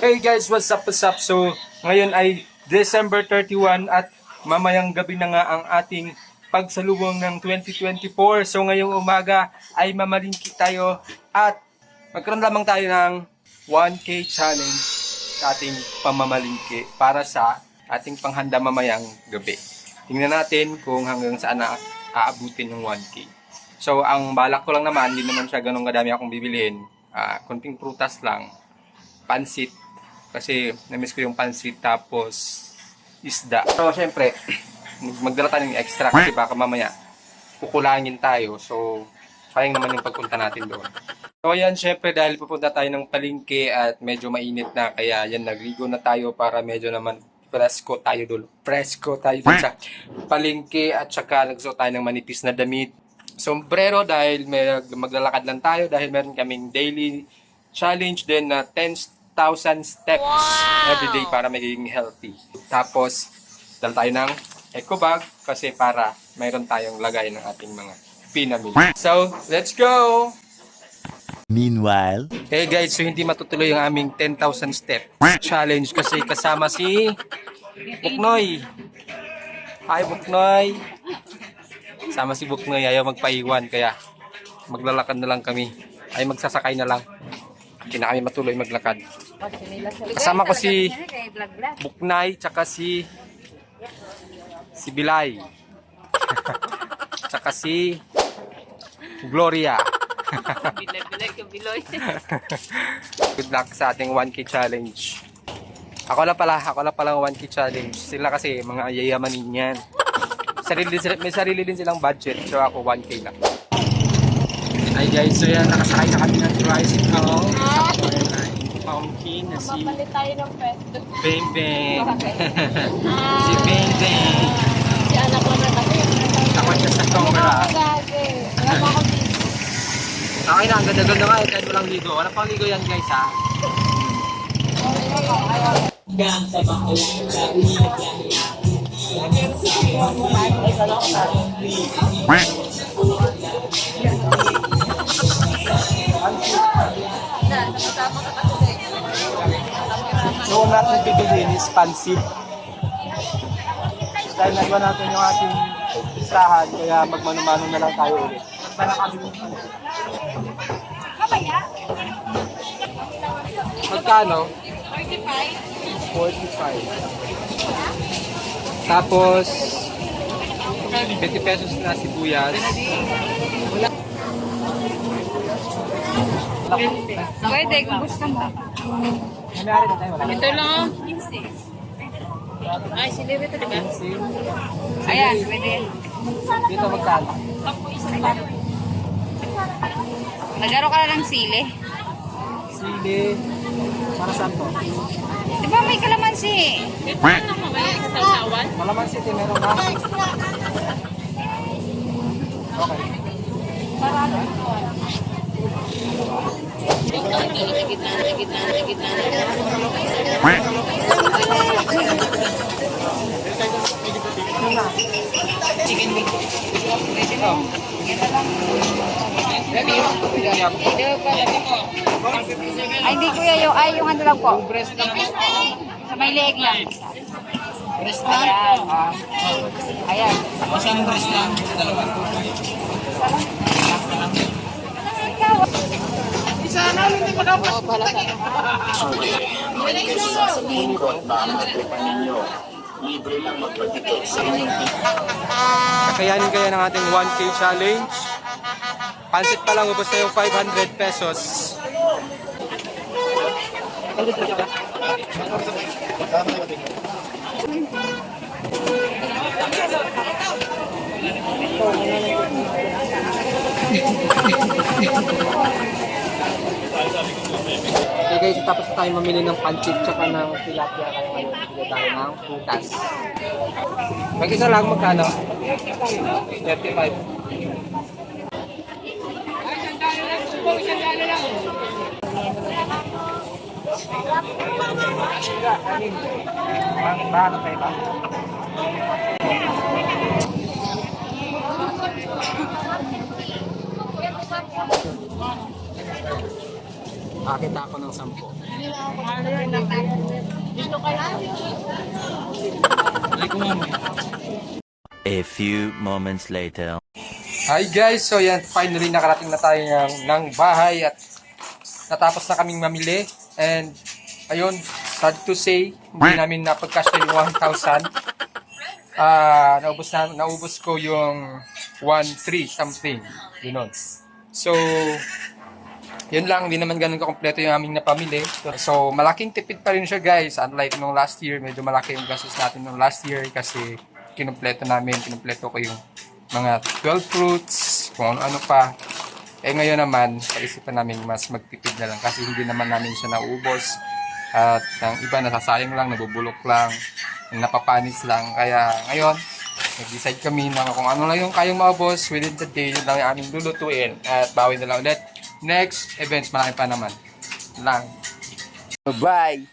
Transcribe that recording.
Hey guys, what's up, what's up? So, ngayon ay December 31 at mamayang gabi na nga ang ating pagsalubong ng 2024. So, ngayong umaga ay mamalingki tayo at magkaroon lamang tayo ng 1K challenge sa ating pamamalingki para sa ating panghanda mamayang gabi. Tingnan natin kung hanggang saan na aabutin yung 1K. So, ang balak ko lang naman, hindi naman siya ganun kadami akong bibilihin. Konting prutas lang, pansit, kasi namiss ko yung pansit tapos isda. So, syempre, magdala tayo ng extra kasi baka mamaya kukulangin tayo. So, sayang naman yung pagpunta natin doon. So, ayan, syempre, dahil pupunta tayo ng palengke at medyo mainit na, kaya yan, nagligo na tayo para medyo naman presko tayo doon. Presko tayo doon sa palengke at saka nagsuot tayo ng manipis na damit. Sombrero dahil maglalakad lang tayo dahil meron kaming daily challenge din na 10,000 steps every day para magiging healthy. Tapos, dala tayo ng eco bag kasi para mayroon tayong lagay ng ating mga pinamili. So, let's go! Meanwhile, Hey guys, so hindi matutuloy yung aming 10,000 step challenge kasi kasama si Buknoy. Hi Buknoy! Sama si Buknoy, ayaw magpaiwan kaya maglalakad na lang kami. Ay magsasakay na lang. Hindi na kami matuloy maglakad. Kasama ko si Buknay tsaka si Bilay. Tsaka si Gloria. Good luck sa ating 1K challenge. Ako lang pala ang 1K challenge. Sila kasi mga yayamanin yan. May sarili din silang budget. So ako 1K lang. Hi guys, so yan, nakasakay na kami ng tricycle. Pumpkin na si Mapalit tayo ng pwesto. Beng Beng. Si Beng Beng. Si anak ko na kasi. Ako siya sa camera. Wala pa ako dito. Okay na, ang ganda-ganda nga. Kahit walang ligo. Wala pang ligo yan guys ha. So, natin bibilhin is pansit. Dahil naiwan natin yung ating isahan, kaya magmano-mano na lang tayo ulit. Sana kami yung pansit. Magkano? 45. Tapos, 20 pesos na sibuyas. Pwede, kung gusto mo. Ito lang. Ay, silip ito, diba? Ayan, pwede. Dito magkano? Naglaro ka na ng sili. Sili. Para saan to? Di ba may kalamansi? Ito lang naman, may extra sawan. Kalamansi, meron na. Okay. Chicken wing. Ay, hindi kuya, yung ano lang po. Sa may leeg lang. Breast lang? Ayan. Masang breast lang. Isa na, hindi makapas. Oo, pala sa. Kakayanin kaya ng ating 1K challenge. Pansit pa lang, ubos na yung 500 pesos. Okay guys, tapos tayo mamili ng pansit tsaka ng tilapia, kaya ngayon bigyan tayo ng putas. Mag-isa lang magkano? 35. Bahan kayo ba? Akita ako ng 10. A few moments later. Hi guys, so yan, finally nakarating na tayo ng bahay at natapos na kaming mamili. And ayun, sad to say, hindi namin napagkasya yung 1,000. Naubos ko yung 1,300 something. Yun. So, yun lang, hindi naman ganun kakompleto yung aming napamili. So, malaking tipid pa rin siya guys. Unlike nung last year, medyo malaki yung gastos natin nung last year kasi kinumpleto ko yung mga 12 fruits, kung ano pa. Ngayon naman, paisipan namin mas magtipid na lang kasi hindi naman namin siya nauubos. At ang iba nasasayang lang, nabubulok lang, napapanis lang. Kaya ngayon, nag-decide kami na kung ano lang yung kayang maubos within the day, yun lang yung aming lulutuin. At bawi na lang ulit. Next events, malaki pa naman. Lang. Bye.